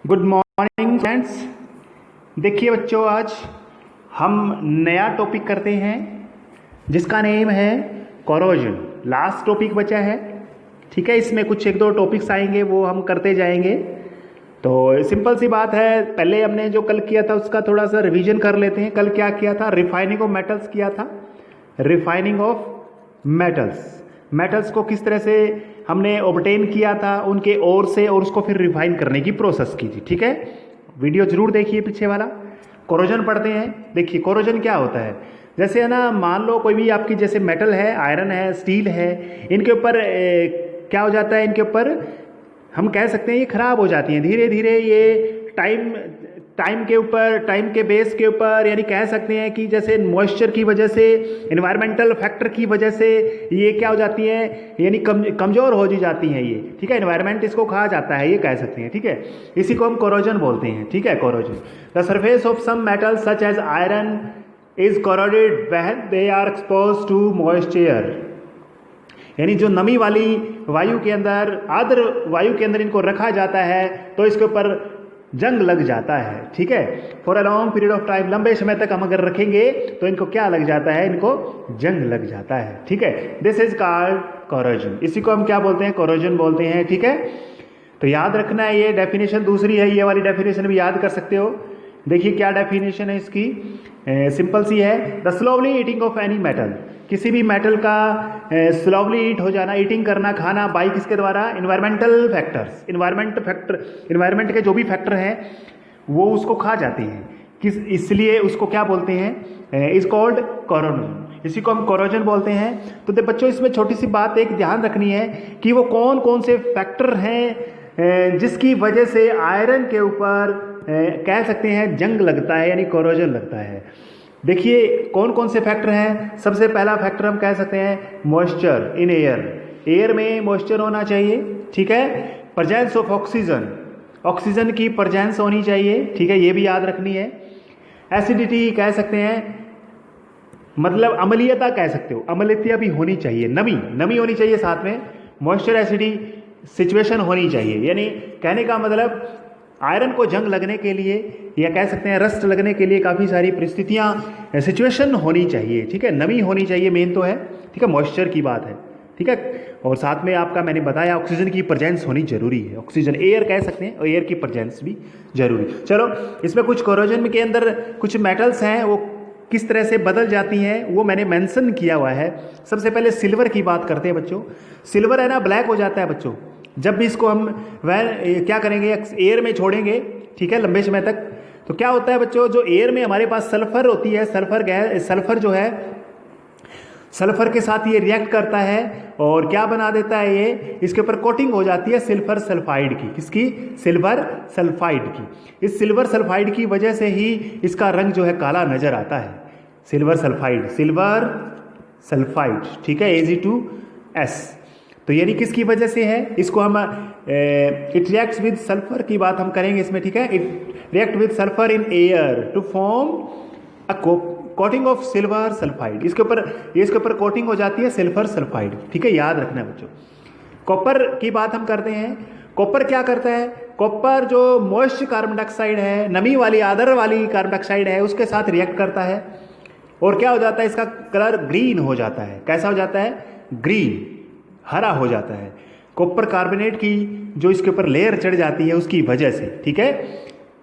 Good morning friends. देखिए बच्चों, आज हम नया टॉपिक करते हैं जिसका नेम है कोरोजन। लास्ट टॉपिक बचा है, ठीक है। इसमें कुछ एक दो टॉपिक्स आएंगे, वो हम करते जाएंगे। तो सिंपल सी बात है, पहले हमने जो कल किया था उसका थोड़ा सा रिवीजन कर लेते हैं। कल क्या किया था? रिफाइनिंग ऑफ मेटल्स किया था। रिफाइनिंग ऑफ मेटल्स को किस तरह से हमने ऑब्टेन किया था उनके ओर से, और उसको फिर रिफाइन करने की प्रोसेस की थी, ठीक है। वीडियो जरूर देखिए पीछे वाला। कोरोजन पढ़ते हैं। देखिए कोरोजन क्या होता है। जैसे है ना, मान लो कोई भी आपकी जैसे मेटल है, आयरन है, स्टील है, इनके ऊपर क्या हो जाता है, इनके ऊपर हम कह सकते हैं ये खराब हो जाती हैं धीरे धीरे। ये टाइम के ऊपर, टाइम के बेस के ऊपर, यानी कह सकते हैं कि जैसे मॉइस्चर की वजह से, एनवायरमेंटल फैक्टर की वजह से ये क्या हो जाती हैं, यानी कमज़ोर हो जाती हैं ये, ठीक है। एनवायरमेंट इसको खा जाता है, ये कह सकते हैं, ठीक है। इसी को हम कोरोजन बोलते हैं, ठीक है। Corrosion, the surface of some metal such as iron is corroded when they are exposed to moisture, यानी जो नमी वाली वायु के अंदर, आर्द्र वायु के अंदर इनको रखा जाता है तो इसके ऊपर जंग लग जाता है, ठीक है। For a long period of time, लंबे समय तक हम अगर रखेंगे तो इनको क्या लग जाता है, इनको जंग लग जाता है, ठीक है। This is called corrosion. इसी को हम क्या बोलते हैं? कोरोजन बोलते हैं, ठीक है। तो याद रखना है, ये डेफिनेशन दूसरी है, ये वाली डेफिनेशन भी याद कर सकते हो। देखिए क्या डेफिनेशन है इसकी, सिंपल सी है। The slowly eating of any metal, किसी भी मेटल का स्लोवली ईट हो जाना, ईटिंग करना, खाना, बाई किसके द्वारा? Environmental factors. इन्वायरमेंट के जो भी फैक्टर हैं वो उसको खा जाते हैं, इसलिए उसको क्या बोलते हैं? Is called corrosion. इसी को हम कोरोजन बोलते हैं। तो बच्चों, इसमें छोटी सी बात एक ध्यान रखनी है कि वो कौन कौन से फैक्टर हैं जिसकी वजह से आयरन के ऊपर कह सकते हैं जंग लगता है, यानी कोरोजन लगता है। देखिए कौन कौन से फैक्टर हैं। सबसे पहला फैक्टर हम कह सकते हैं मॉइस्चर इन एयर। एयर में मॉइस्चर होना चाहिए, ठीक है। प्रेजेंस ऑफ ऑक्सीजन, ऑक्सीजन की प्रेजेंस होनी चाहिए, ठीक है, ये भी याद रखनी है। एसिडिटी कह सकते हैं, मतलब अम्लीयता कह सकते हो, अम्लीयता भी होनी चाहिए। नमी होनी चाहिए साथ में। मॉइस्चर एसिडिटी सिचुएशन होनी चाहिए, यानी कहने का मतलब आयरन को जंग लगने के लिए, या कह सकते हैं रस्ट लगने के लिए काफ़ी सारी परिस्थितियाँ, सिचुएशन होनी चाहिए, ठीक है। नमी होनी चाहिए, मेन तो है, ठीक है। मॉइस्चर की बात है, ठीक है। और साथ में आपका मैंने बताया ऑक्सीजन की प्रेजेंस होनी जरूरी है। ऑक्सीजन, एयर कह सकते हैं, और एयर की प्रेजेंस भी जरूरी। चलो, इसमें कुछ कोरोजन के अंदर कुछ मेटल्स हैं, वो किस तरह से बदल जाती हैं वो मैंने मेंशन किया हुआ है। सबसे पहले सिल्वर की बात करते हैं बच्चों। सिल्वर है ना, ब्लैक हो जाता है बच्चों जब भी इसको हम क्या करेंगे, एयर में छोड़ेंगे, ठीक है, लंबे समय तक। तो क्या होता है बच्चों, जो एयर में हमारे पास सल्फर होती है, सल्फर गैस, सल्फर जो है, सल्फर के साथ ये रिएक्ट करता है और क्या बना देता है, ये इसके ऊपर कोटिंग हो जाती है सिल्फर सल्फाइड की। किसकी? सिल्वर सल्फाइड की। इस सिल्वर सल्फाइड की वजह से ही इसका रंग जो है काला नजर आता है। सिल्वर सल्फाइड, ठीक है, Ag2S। तो यानी किसकी वजह से है? इसको हम इट रिएक्ट्स विद सल्फर की बात हम करेंगे इसमें, ठीक है। It react with sulphur in air to form a coating of silver sulphide. इसके ऊपर कोटिंग हो जाती है सिल्वर सल्फाइड, ठीक है, याद रखना है बच्चों। कॉपर की बात हम करते हैं। कॉपर क्या करता है? कॉपर जो मॉइस्ट कार्बन डाइऑक्साइड है, नमी वाली, आदर वाली कार्बन डाइऑक्साइड है, उसके साथ रिएक्ट करता है और क्या हो जाता है, इसका कलर ग्रीन हो जाता है। कैसा हो जाता है? ग्रीन, हरा हो जाता है। कॉपर कार्बोनेट की जो इसके ऊपर लेयर चढ़ जाती है उसकी वजह से, ठीक है।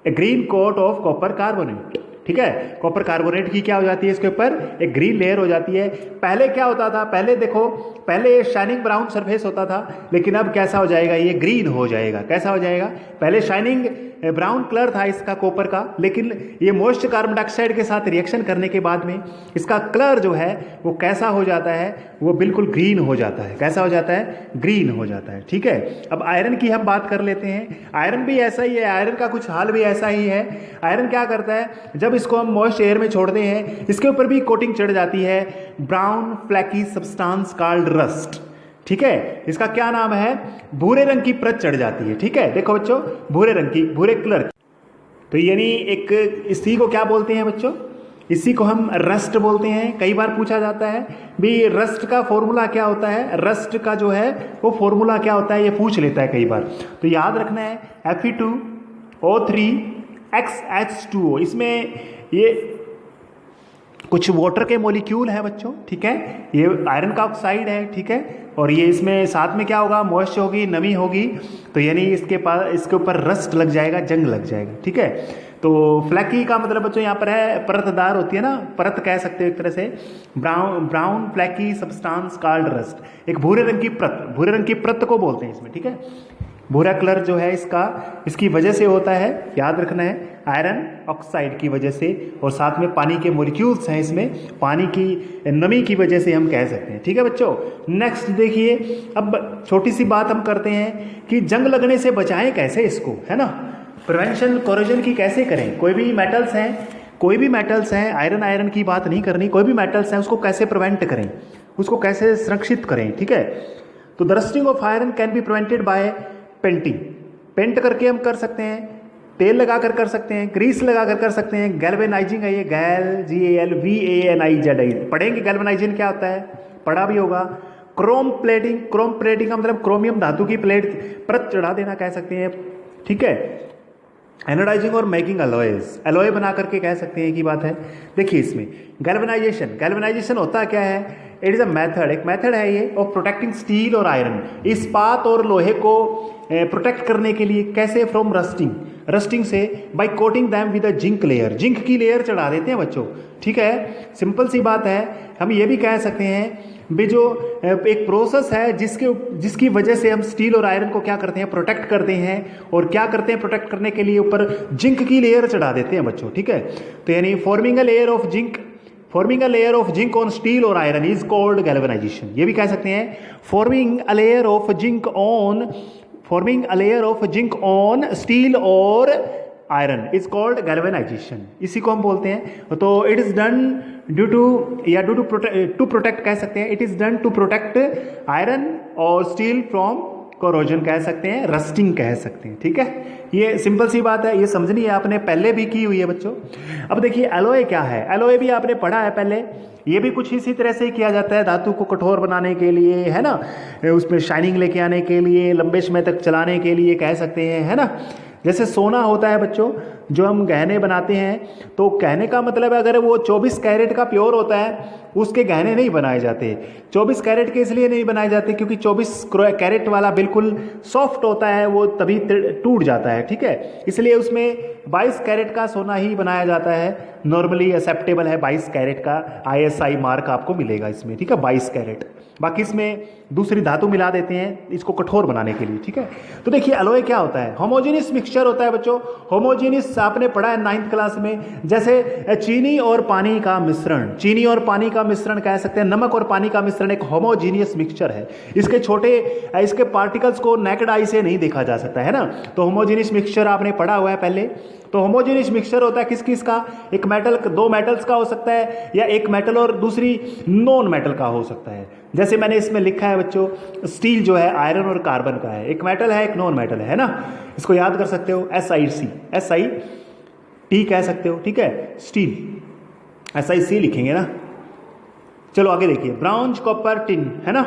A green coat of copper carbonate, ठीक है। कॉपर कार्बोनेट की क्या हो जाती है, इसके ऊपर एक ग्रीन लेयर हो जाती है। पहले क्या होता था, पहले देखो, पहले शाइनिंग ब्राउन सरफेस होता था, लेकिन अब कैसा हो जाएगा, ये ग्रीन हो जाएगा। कैसा हो जाएगा? पहले शाइनिंग ब्राउन कलर था इसका कॉपर का, लेकिन ये मोस्ट कार्बन डाइऑक्साइड के साथ रिएक्शन करने के बाद में इसका कलर जो है वो कैसा हो जाता है, वो बिल्कुल ग्रीन हो जाता है। कैसा हो जाता है? ग्रीन हो जाता है, ठीक है। अब आयरन की हम बात कर लेते हैं। आयरन भी ऐसा ही है, आयरन का कुछ हाल भी ऐसा ही है। आयरन क्या करता है, जब इसको हम मॉइस्ट एयर में छोड़ते हैं, इसके ऊपर भी कोटिंग चढ़ जाती है, brown flaky substance called rust, ठीक है। इसका क्या नाम है? भूरे रंग की परत चढ़ जाती है, ठीक है। देखो बच्चों, भूरे रंग की, भूरे कलर। तो यानी एक, इसी को क्या बोलते हैं बच्चों? इसी को हम रस्ट बोलते हैं। कई बार पूछा जाता है भी रस्ट का फॉर्मूला क्या होता है, रस्ट का जो है वो फॉर्मूला क्या होता है, ये पूछ लेता है कई बार। तो याद रखना है O3XH2O। इसमें ये कुछ वाटर के मॉलिक्यूल हैं बच्चों, ठीक है, ये आयरन का ऑक्साइड है, ठीक है, और ये इसमें साथ में क्या होगा, मॉइस्चर होगी, नमी होगी, तो यानी इसके ऊपर रस्ट लग जाएगा, जंग लग जाएगा, ठीक है। तो फ्लैकी का मतलब बच्चों यहाँ पर है परतदार होती है ना, परत कह सकते हो एक तरह से, brown flaky substance called rust, एक भूरे रंग की परत, भूरे रंग की परत को बोलते हैं इसमें, ठीक है। भूरा कलर जो है इसकी वजह से होता है, याद रखना है, आयरन ऑक्साइड की वजह से, और साथ में पानी के मॉलिक्यूल्स हैं इसमें, पानी की नमी की वजह से हम कह सकते हैं, ठीक है बच्चों। नेक्स्ट देखिए, अब छोटी सी बात हम करते हैं कि जंग लगने से बचाएं कैसे इसको, है ना, प्रिवेंशन कोरोजन की कैसे करें। कोई भी मेटल्स हैं, आयरन की बात नहीं करनी, कोई भी मेटल्स हैं उसको कैसे प्रिवेंट करें, उसको कैसे संरक्षित करें, ठीक है। तो the rusting of iron can be prevented by painting, paint करके हम कर सकते हैं, तेल लगाकर कर सकते हैं, ग्रीस लगाकर कर सकते हैं, गैल्वेनाइजिंग है ये, GALVANIZI पढ़ेंगे, गैल्वेनाइजिंग क्या होता है, पढ़ा भी होगा। क्रोम प्लेटिंग का मतलब क्रोमियम धातु की प्लेट परत चढ़ा देना कह सकते हैं, ठीक है। एनोडाइजिंग और मेकिंग एलॉय बना करके कह सकते हैं की बात है। देखिए इसमें गैल्वेनाइजेशन होता क्या है, इट इज अ मेथड, एक मेथड है ये ऑफ प्रोटेक्टिंग स्टील और आयरन, इस्पात और लोहे को प्रोटेक्ट करने के लिए, कैसे, फ्रॉम रस्टिंग से, by coating them with a zinc layer, zinc की लेयर चढ़ा देते हैं बच्चों, ठीक है। सिंपल सी बात है, हम ये भी कह सकते हैं भी जो एक प्रोसेस है जिसकी वजह से हम स्टील और आयरन को क्या करते हैं, प्रोटेक्ट करते हैं, और क्या करते हैं प्रोटेक्ट करने के लिए, ऊपर जिंक की लेयर चढ़ा देते हैं बच्चों, ठीक है। तो यानी forming a layer of zinc on steel और आयरन इज कॉल्ड गैल्वेनाइजेशन, ये भी कह सकते हैं forming a layer of zinc on steel और आयरन इज कॉल्ड गैल्वेनाइजेशन, इसी को हम बोलते हैं। तो it is done due to protect कह सकते हैं, it is done to protect iron और स्टील फ्रॉम कोरोजन कह सकते हैं, रस्टिंग कह सकते हैं, ठीक है। ये सिंपल सी बात है, ये समझनी है, आपने पहले भी की हुई है बच्चों। अब देखिए एलॉय क्या है, एलॉय भी आपने पढ़ा है पहले, ये भी कुछ इसी तरह से किया जाता है, धातु को कठोर बनाने के लिए, है ना, उसमें शाइनिंग लेके आने के लिए, लंबे समय तक चलाने के लिए कह सकते हैं, है ना। जैसे सोना होता है बच्चों, जो हम गहने बनाते हैं, तो कहने का मतलब है अगर वो 24 कैरेट का प्योर होता है उसके गहने नहीं बनाए जाते। 24 कैरेट के इसलिए नहीं बनाए जाते क्योंकि 24 कैरेट वाला बिल्कुल सॉफ्ट होता है, वो तभी टूट जाता है, ठीक है। इसलिए उसमें 22 कैरेट का सोना ही बनाया जाता है, नॉर्मली एक्सेप्टेबल है 22 कैरेट का, ISI मार्क आपको मिलेगा इसमें, ठीक है, 22 कैरेट। बाकी इसमें दूसरी धातु मिला देते हैं इसको कठोर बनाने के लिए, ठीक है। तो देखिए एलॉय क्या होता है, होमोजेनियस मिक्सचर होता है बच्चों। होमोजेनियस आपने पढ़ा है 9th क्लास में, जैसे चीनी और पानी का मिश्रण कह सकते हैं, नमक और पानी का मिश्रण एक होमोजेनियस मिक्सचर है। इसके पार्टिकल्स को नेकेड आई से नहीं देखा जा सकता, है ना। तो होमोजेनियस मिक्सचर आपने पढ़ा हुआ है पहले। तो होमोजेनियस मिक्सचर होता है किस किस का, एक मेटल, दो मेटल्स का हो सकता है, या एक मेटल और दूसरी नॉन मेटल का हो सकता है। जैसे मैंने इसमें लिखा है बच्चों, स्टील जो है आयरन और कार्बन का है, एक मेटल है एक नॉन मेटल है ना। इसको याद कर सकते हो, SiT कह सकते हो, ठीक है, स्टील SiC लिखेंगे ना। चलो आगे देखिए, ब्रॉन्ज कॉपर टिन, है ना,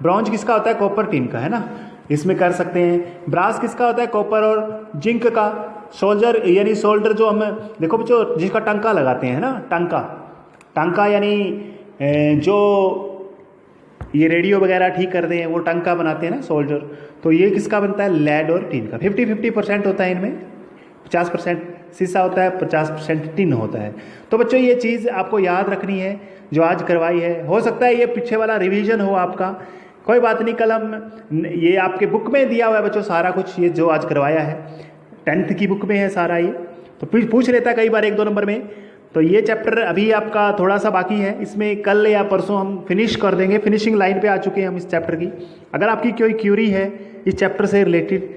ब्रॉन्ज किसका होता है, कॉपर टिन का, है ना, इसमें कर सकते हैं। ब्रास किसका होता है, कॉपर और जिंक का। सोल्डर जो हम देखो बच्चों, जिसका टंका लगाते हैं ना, टंका यानी जो ये रेडियो वगैरह ठीक करते हैं वो टंका बनाते हैं ना, सोल्डर। तो ये किसका बनता है, लेड और टिन का। 50-50% होता है इनमें, 50% शीशा होता है, 50% टिन होता है। तो बच्चों ये चीज़ आपको याद रखनी है जो आज करवाई है। हो सकता है ये पीछे वाला रिवीजन हो आपका, कोई बात नहीं, कल हम ये आपके बुक में दिया हुआ है बच्चों सारा कुछ, ये जो आज करवाया है 10th की बुक में है सारा ये। तो पूछ लेता है कई बार 1-2 नंबर में। तो ये चैप्टर अभी आपका थोड़ा सा बाकी है, इसमें कल या परसों हम फिनिश कर देंगे, फिनिशिंग लाइन पे आ चुके हैं हम इस चैप्टर की। अगर आपकी कोई क्यूरी है इस चैप्टर से रिलेटेड,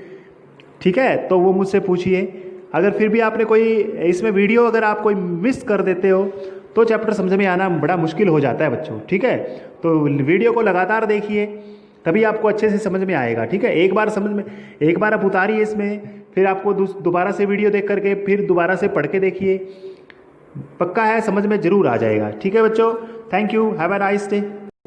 ठीक है, तो वो मुझसे पूछिए। अगर फिर भी आपने कोई इसमें वीडियो अगर आप कोई मिस कर देते हो तो चैप्टर समझ में आना बड़ा मुश्किल हो जाता है बच्चों, ठीक है। तो वीडियो को लगातार देखिए तभी आपको अच्छे से समझ में आएगा, ठीक है। एक बार आप उतारिए इसमें, फिर आपको दोबारा से वीडियो देख करके फिर दोबारा से पढ़ के देखिए, पक्का है समझ में जरूर आ जाएगा, ठीक है बच्चों। Thank you, have a nice day.